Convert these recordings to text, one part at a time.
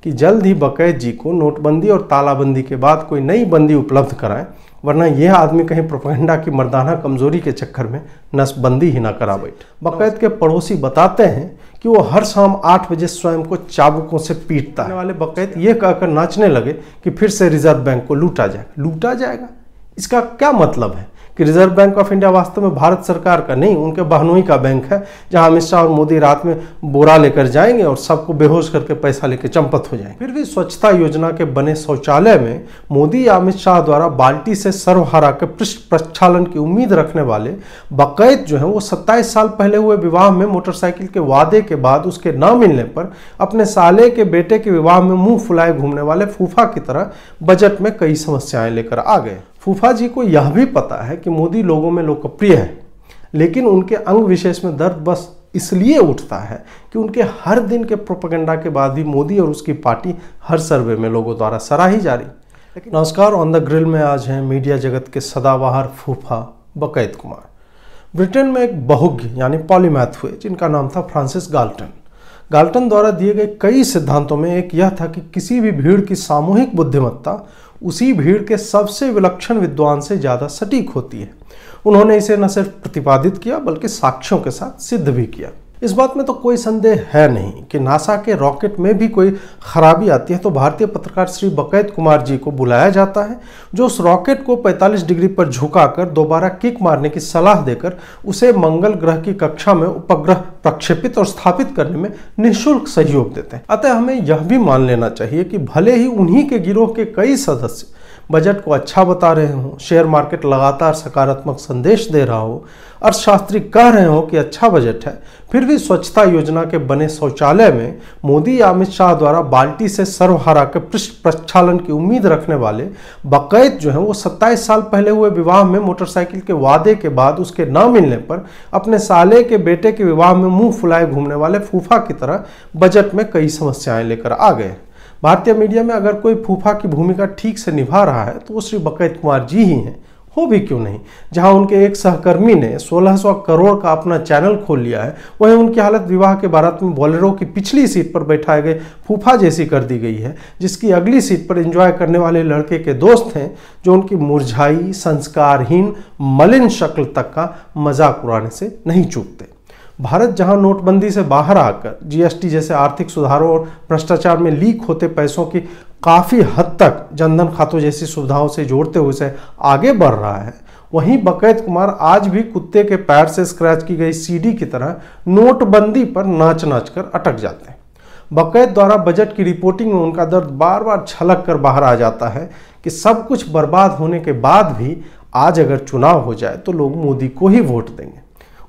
कि जल्द ही बकैत जी को नोटबंदी और तालाबंदी के बाद कोई नई बंदी उपलब्ध कराएं, वरना यह आदमी कहीं प्रोपेगेंडा की मर्दाना कमजोरी के चक्कर में नसबंदी ही ना करा बैठे। बकैत के पड़ोसी बताते हैं कि वो हर शाम 8 बजे स्वयं को चाबुकों से पीटता है। वाले बकैत ये कहकर नाचने लगे कि फिर से रिजर्व बैंक को लूटा जाएगा। इसका क्या मतलब है कि रिजर्व बैंक ऑफ इंडिया वास्तव में भारत सरकार का नहीं, उनके बहनोई का बैंक है, जहां अमित शाह और मोदी रात में बोरा लेकर जाएंगे और सबको बेहोश करके पैसा लेकर चंपत हो जाएंगे। फिर भी स्वच्छता योजना के बने शौचालय में मोदी या अमित शाह द्वारा बाल्टी से सर्वहारा के पृष्ठ प्रक्षालन की उम्मीद रखने वाले बकैत जो है वो 27 साल पहले हुए विवाह में मोटरसाइकिल के वादे के बाद उसके न मिलने पर अपने साले के बेटे के विवाह में मुंह फुलाए घूमने वाले फूफा की तरह बजट में कई समस्याएं लेकर आ गए। फूफा जी को यह भी पता है कि मोदी लोगों में लोकप्रिय है, लेकिन उनके अंग विशेष में दर्द बस इसलिए उठता है कि उनके हर दिन के प्रोपेगेंडा के बाद भी मोदी और उसकी पार्टी हर सर्वे में लोगों द्वारा सराही जा रही। नमस्कार, ऑन द ग्रिल में आज हैं मीडिया जगत के सदाबहार फूफा बकैत कुमार। ब्रिटेन में एक बहुज्ञ यानी पॉलीमैथ हुए जिनका नाम था फ्रांसिस गाल्टन द्वारा दिए गए कई सिद्धांतों में एक यह था कि किसी भी भीड़ की सामूहिक बुद्धिमत्ता उसी भीड़ के सबसे विलक्षण विद्वान से ज्यादा सटीक होती है। उन्होंने इसे न सिर्फ प्रतिपादित किया बल्कि साक्ष्यों के साथ सिद्ध भी किया। इस बात में तो कोई संदेह है नहीं कि नासा के रॉकेट में भी कोई खराबी आती है तो भारतीय पत्रकार श्री बकैत कुमार जी को बुलाया जाता है, जो उस रॉकेट को 45 डिग्री पर झुकाकर दोबारा किक मारने की सलाह देकर उसे मंगल ग्रह की कक्षा में उपग्रह प्रक्षेपित और स्थापित करने में निःशुल्क सहयोग देते हैं। अतः हमें यह भी मान लेना चाहिए कि भले ही उन्हीं के गिरोह के कई सदस्य बजट को अच्छा बता रहे हो, शेयर मार्केट लगातार सकारात्मक संदेश दे रहा हो, अर्थशास्त्री कह रहे हो कि अच्छा बजट है, फिर भी स्वच्छता योजना के बने शौचालय में मोदी या अमित शाह द्वारा बाल्टी से सर्वहारा के पृष्ठ प्रक्षालन की उम्मीद रखने वाले बकैत जो है वो 27 साल पहले हुए विवाह में मोटरसाइकिल के वादे के बाद उसके न मिलने पर अपने साले के बेटे के विवाह में मुंह फुलाए घूमने वाले फूफा की तरह बजट में कई समस्याएं लेकर आ गए। भारतीय मीडिया में अगर कोई फूफा की भूमिका ठीक से निभा रहा है तो वो श्री बकैत कुमार जी ही हैं, हो भी क्यों नहीं। जहां उनके एक सहकर्मी ने 1600 करोड़ का अपना चैनल खोल लिया है, वहीं उनकी हालत विवाह के बारात में बोलेरो की पिछली सीट पर बैठाए गए फूफा जैसी कर दी गई है, जिसकी अगली सीट पर एंजॉय करने वाले लड़के के दोस्त हैं जो उनकी मुरझाई, संस्कारहीन, मलिन शक्ल तक का मजाक उड़ाने से नहीं चूकते। भारत जहां नोटबंदी से बाहर आकर जीएसटी जैसे आर्थिक सुधारों और भ्रष्टाचार में लीक होते पैसों की काफी हद तक जनधन खातों जैसी सुविधाओं से जोड़ते हुए से आगे बढ़ रहा है, वहीं बकैत कुमार आज भी कुत्ते के पैर से स्क्रैच की गई सीडी की तरह नोटबंदी पर नाच कर अटक जाते हैं। बकैत द्वारा बजट की रिपोर्टिंग में उनका दर्द बार बार छलक कर बाहर आ जाता है कि सब कुछ बर्बाद होने के बाद भी आज अगर चुनाव हो जाए तो लोग मोदी को ही वोट देंगे।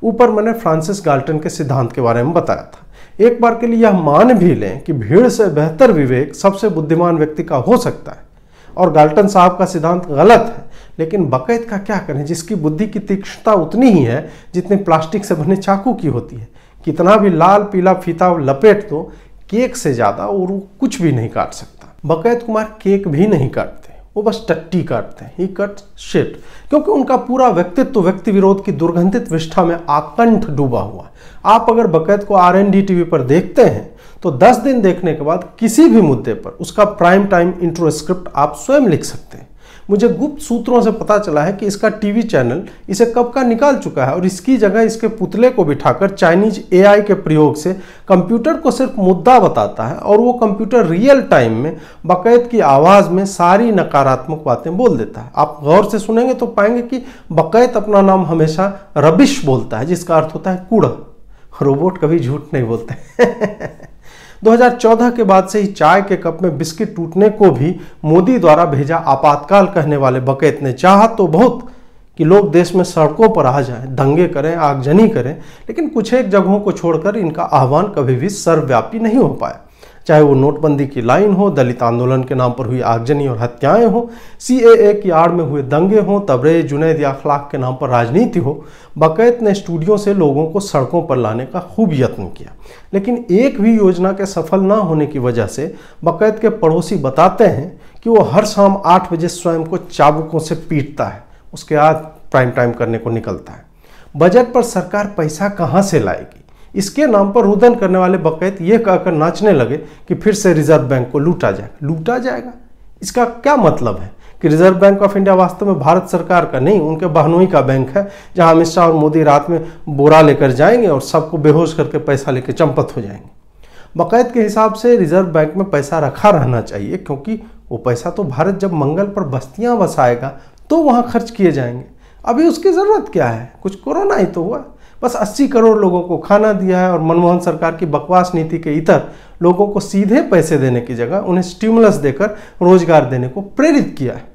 ऊपर मैंने फ्रांसिस गाल्टन के सिद्धांत के बारे में बताया था। एक बार के लिए यह मान भी लें कि भीड़ से बेहतर विवेक सबसे बुद्धिमान व्यक्ति का हो सकता है और गाल्टन साहब का सिद्धांत गलत है, लेकिन बकैत का क्या करें जिसकी बुद्धि की तीक्ष्णता उतनी ही है जितनी प्लास्टिक से बने चाकू की होती है। कितना भी लाल पीला फीता लपेट दो, केक से ज्यादा और वो कुछ भी नहीं काट सकता। बकैत कुमार केक भी नहीं काटते, वो बस टट्टी काटते हैं, ही कट शिट, क्योंकि उनका पूरा व्यक्तित्व व्यक्ति विरोध की दुर्गंधित विष्ठा में आकंठ डूबा हुआ है। आप अगर बकैत को RND टीवी पर देखते हैं तो 10 दिन देखने के बाद किसी भी मुद्दे पर उसका प्राइम टाइम इंट्रो स्क्रिप्ट आप स्वयं लिख सकते हैं। मुझे गुप्त सूत्रों से पता चला है कि इसका टीवी चैनल इसे कब का निकाल चुका है और इसकी जगह इसके पुतले को बिठाकर चाइनीज AI के प्रयोग से कंप्यूटर को सिर्फ मुद्दा बताता है और वो कंप्यूटर रियल टाइम में बकैत की आवाज में सारी नकारात्मक बातें बोल देता है। आप गौर से सुनेंगे तो पाएंगे कि बकैत अपना नाम हमेशा रबिश बोलता है, जिसका अर्थ होता है कूड़ा। रोबोट कभी झूठ नहीं बोलते। 2014 के बाद से ही चाय के कप में बिस्किट टूटने को भी मोदी द्वारा भेजा आपातकाल कहने वाले बकैत ने चाहा तो बहुत कि लोग देश में सड़कों पर आ जाएं, दंगे करें, आगजनी करें, लेकिन कुछ एक जगहों को छोड़कर इनका आह्वान कभी भी सर्वव्यापी नहीं हो पाया। चाहे वो नोटबंदी की लाइन हो, दलित आंदोलन के नाम पर हुई आगजनी और हत्याएं हो, CAA की आड़ में हुए दंगे हो, तबरेज, जुनैद या अखलाक के नाम पर राजनीति हो, बकैत ने स्टूडियो से लोगों को सड़कों पर लाने का खूब यत्न किया। लेकिन एक भी योजना के सफल न होने की वजह से बकैत के पड़ोसी बताते हैं कि वो हर शाम 8 बजे स्वयं को चाबुकों से पीटता है, उसके बाद प्राइम टाइम करने को निकलता है। बजट पर सरकार पैसा कहाँ से लाएगी? इसके नाम पर रुदन करने वाले बकैत ये कहकर नाचने लगे कि फिर से रिजर्व बैंक को लूटा जाएगा। इसका क्या मतलब है कि रिजर्व बैंक ऑफ इंडिया वास्तव में भारत सरकार का नहीं, उनके बहनोई का बैंक है, जहां अमित शाह और मोदी रात में बोरा लेकर जाएंगे और सबको बेहोश करके पैसा लेकर चंपत हो जाएंगे। बकैत के हिसाब से रिजर्व बैंक में पैसा रखा रहना चाहिए, क्योंकि वो पैसा तो भारत जब मंगल पर बस्तियां बसाएगा तो वहां खर्च किए जाएंगे। अभी उसकी जरूरत क्या है, कुछ कोरोना ही तो हुआ, बस 80 करोड़ लोगों को खाना दिया है और मनमोहन सरकार की बकवास नीति के इतर लोगों को सीधे पैसे देने की जगह उन्हें स्टिमुलस देकर रोजगार देने को प्रेरित किया है।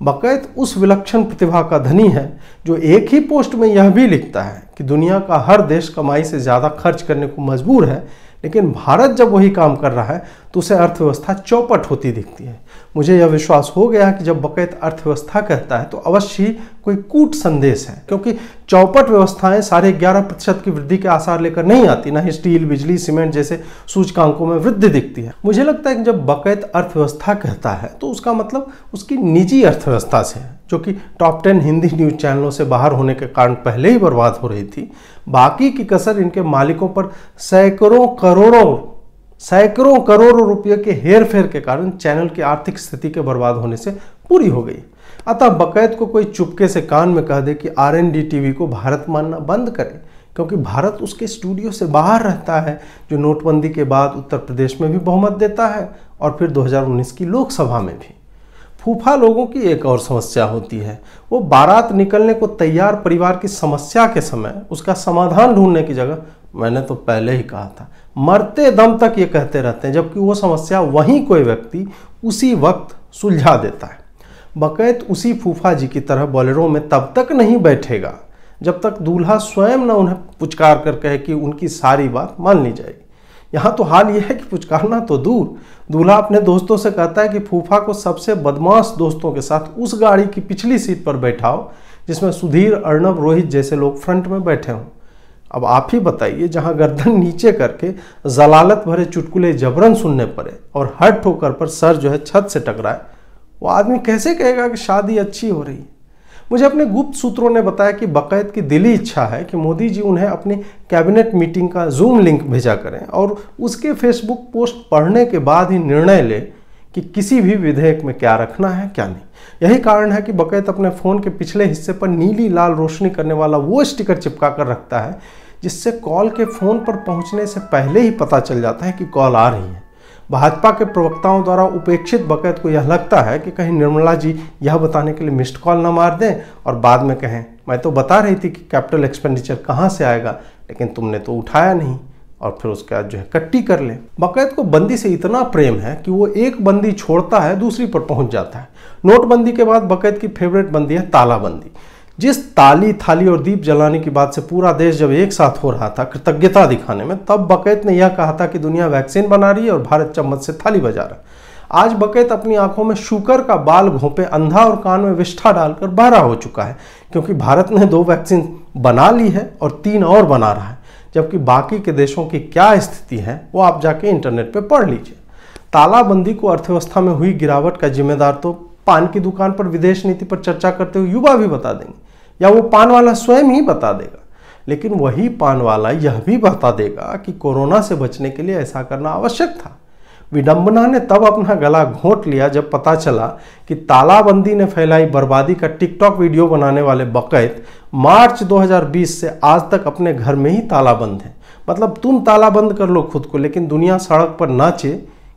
बकैत उस विलक्षण प्रतिभा का धनी है जो एक ही पोस्ट में यह भी लिखता है कि दुनिया का हर देश कमाई से ज़्यादा खर्च करने को मजबूर है, लेकिन भारत जब वही काम कर रहा है तो उसे अर्थव्यवस्था चौपट होती दिखती है। मुझे यह विश्वास हो गया कि जब बकैत अर्थव्यवस्था कहता है तो अवश्य ही कोई कूट संदेश है, क्योंकि चौपट व्यवस्थाएं 11.5% की वृद्धि के आसार लेकर नहीं आती, ना ही स्टील, बिजली, सीमेंट जैसे सूचकांकों में वृद्धि दिखती है। मुझे लगता है कि जब बकैत अर्थव्यवस्था कहता है तो उसका मतलब उसकी निजी अर्थव्यवस्था से है, जो कि टॉप 10 हिंदी न्यूज चैनलों से बाहर होने के कारण पहले ही बर्बाद हो रही थी। बाकी की कसर इनके मालिकों पर सैकड़ों करोड़ों रुपये के हेर फेर के कारण चैनल की आर्थिक स्थिति के बर्बाद होने से पूरी हो गई। अतः बकैत को कोई चुपके से कान में कह दे कि RND टीवी को भारत मानना बंद करे, क्योंकि भारत उसके स्टूडियो से बाहर रहता है, जो नोटबंदी के बाद उत्तर प्रदेश में भी बहुमत देता है और फिर 2019 की लोकसभा में भी। फूफा लोगों की एक और समस्या होती है, वो बारात निकलने को तैयार परिवार की समस्या के समय उसका समाधान ढूंढने की जगह, मैंने तो पहले ही कहा था, मरते दम तक ये कहते रहते हैं, जबकि वो समस्या वहीं कोई व्यक्ति उसी वक्त सुलझा देता है। बकैत उसी फूफा जी की तरह बोलेरो में तब तक नहीं बैठेगा जब तक दूल्हा स्वयं न उन्हें पुचकार कर कहे कि उनकी सारी बात मान ली जाएगी। यहाँ तो हाल यह है कि पुचकारना तो दूर, दूल्हा अपने दोस्तों से कहता है कि फूफा को सबसे बदमाश दोस्तों के साथ उस गाड़ी की पिछली सीट पर बैठाओ जिसमें सुधीर, अर्णब, रोहित जैसे लोग फ्रंट में बैठे हों। अब आप ही बताइए, जहाँ गर्दन नीचे करके जलालत भरे चुटकुले जबरन सुनने पड़े और हर ठोकर पर सर जो है छत से टकराए, वो आदमी कैसे कहेगा कि शादी अच्छी हो रही है। मुझे अपने गुप्त सूत्रों ने बताया कि बकैत की दिली इच्छा है कि मोदी जी उन्हें अपनी कैबिनेट मीटिंग का जूम लिंक भेजा करें और उसके फेसबुक पोस्ट पढ़ने के बाद ही निर्णय ले कि किसी भी विधेयक में क्या रखना है क्या नहीं। यही कारण है कि बकैत अपने फ़ोन के पिछले हिस्से पर नीली लाल रोशनी करने वाला वो स्टिकर चिपका कर रखता है जिससे कॉल के फ़ोन पर पहुंचने से पहले ही पता चल जाता है कि कॉल आ रही है। भाजपा के प्रवक्ताओं द्वारा उपेक्षित बकैत को यह लगता है कि कहीं निर्मला जी यह बताने के लिए मिस्ड कॉल न मार दें और बाद में कहें, मैं तो बता रही थी कि कैपिटल एक्सपेंडिचर कहाँ से आएगा, लेकिन तुमने तो उठाया नहीं, और फिर उसके बाद जो है कट्टी कर ले। बकैत को बंदी से इतना प्रेम है कि वो एक बंदी छोड़ता है दूसरी पर पहुंच जाता है। नोटबंदी के बाद बकैत की फेवरेट बंदी है तालाबंदी। जिस ताली, थाली और दीप जलाने की बात से पूरा देश जब एक साथ हो रहा था कृतज्ञता दिखाने में, तब बकैत ने यह कहा था कि दुनिया वैक्सीन बना रही है और भारत चम्मच से थाली बजा रहा। आज बकैत अपनी आंखों में शुकर का बाल घोंपे अंधा और कान में विष्ठा डालकर बहरा हो चुका है, क्योंकि भारत ने 2 वैक्सीन बना ली है और 3 और बना रहा है, जबकि बाकी के देशों की क्या स्थिति है वो आप जाके इंटरनेट पे पढ़ लीजिए। तालाबंदी को अर्थव्यवस्था में हुई गिरावट का जिम्मेदार तो पान की दुकान पर विदेश नीति पर चर्चा करते हुए युवा भी बता देंगे, या वो पान वाला स्वयं ही बता देगा। लेकिन वही पान वाला यह भी बता देगा कि कोरोना से बचने के लिए ऐसा करना आवश्यक था। विडंबना ने तब अपना गला घोंट लिया जब पता चला कि तालाबंदी ने फैलाई बर्बादी का टिकटॉक वीडियो बनाने वाले बकैत मार्च 2020 से आज तक अपने घर में ही तालाबंद है। मतलब तुम तालाबंद कर लो खुद को, लेकिन दुनिया सड़क पर नाचे,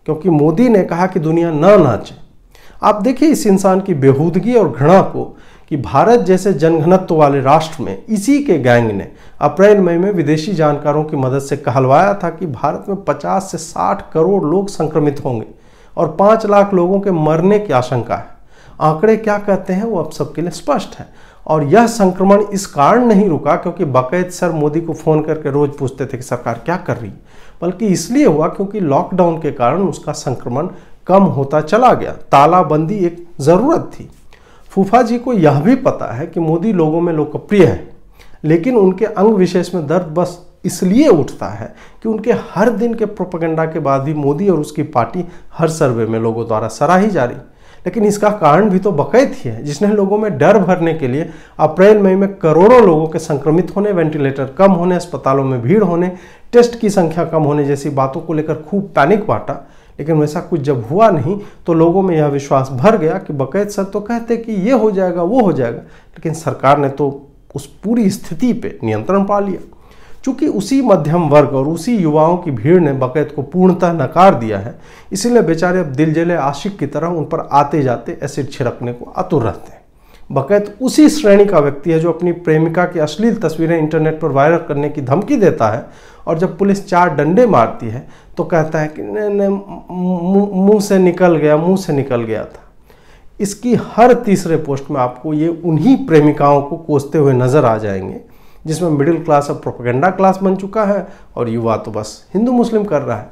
क्योंकि मोदी ने कहा कि दुनिया न नाचे। आप देखिए इस इंसान की बेहूदगी और घृणा को कि भारत जैसे जनघनत्व वाले राष्ट्र में इसी के गैंग ने अप्रैल मई में विदेशी जानकारों की मदद से कहलवाया था कि भारत में 50 से 60 करोड़ लोग संक्रमित होंगे और 5 लाख लोगों के मरने की आशंका है। आंकड़े क्या कहते हैं वो अब सबके लिए स्पष्ट है। और यह संक्रमण इस कारण नहीं रुका क्योंकि बकैत सर मोदी को फ़ोन करके रोज पूछते थे कि सरकार क्या कर रही है, बल्कि इसलिए हुआ क्योंकि लॉकडाउन के कारण उसका संक्रमण कम होता चला गया। तालाबंदी एक ज़रूरत थी। फूफा जी को यह भी पता है कि मोदी लोगों में लोकप्रिय है, लेकिन उनके अंग विशेष में दर्द बस इसलिए उठता है कि उनके हर दिन के प्रोपेगेंडा के बाद भी मोदी और उसकी पार्टी हर सर्वे में लोगों द्वारा सराही जा रही। लेकिन इसका कारण भी तो बकैत ही है, जिसने लोगों में डर भरने के लिए अप्रैल मई में करोड़ों लोगों के संक्रमित होने, वेंटिलेटर कम होने, अस्पतालों में भीड़ होने, टेस्ट की संख्या कम होने जैसी बातों को लेकर खूब पैनिक बांटा। लेकिन वैसा कुछ जब हुआ नहीं तो लोगों में यह विश्वास भर गया कि बकैत सर तो कहते कि ये हो जाएगा वो हो जाएगा, लेकिन सरकार ने तो उस पूरी स्थिति पे नियंत्रण पा लिया। चूंकि उसी मध्यम वर्ग और उसी युवाओं की भीड़ ने बकैत को पूर्णतः नकार दिया है, इसीलिए बेचारे अब दिल जले आशिक की तरह उन पर आते जाते एसिड छिड़कने को आतुर रहते हैं। बकैत उसी श्रेणी का व्यक्ति है जो अपनी प्रेमिका की अश्लील तस्वीरें इंटरनेट पर वायरल करने की धमकी देता है और जब पुलिस 4 डंडे मारती है तो कहता है कि मुंह से निकल गया था। इसकी हर तीसरे पोस्ट में आपको ये उन्हीं प्रेमिकाओं को कोसते हुए नजर आ जाएंगे जिसमें मिडिल क्लास अब प्रोपेगेंडा क्लास बन चुका है और युवा तो बस हिंदू मुस्लिम कर रहा है।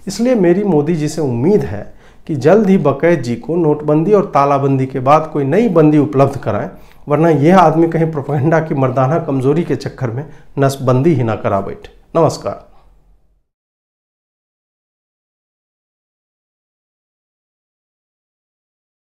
इसलिए मेरी मोदी जी से उम्मीद है कि जल्द ही बकैत जी को नोटबंदी और तालाबंदी के बाद कोई नई बंदी उपलब्ध कराएं, वरना यह आदमी कहीं प्रोपेगेंडा की मर्दाना कमजोरी के चक्कर में नसबंदी ही ना करा बैठे। नमस्कार।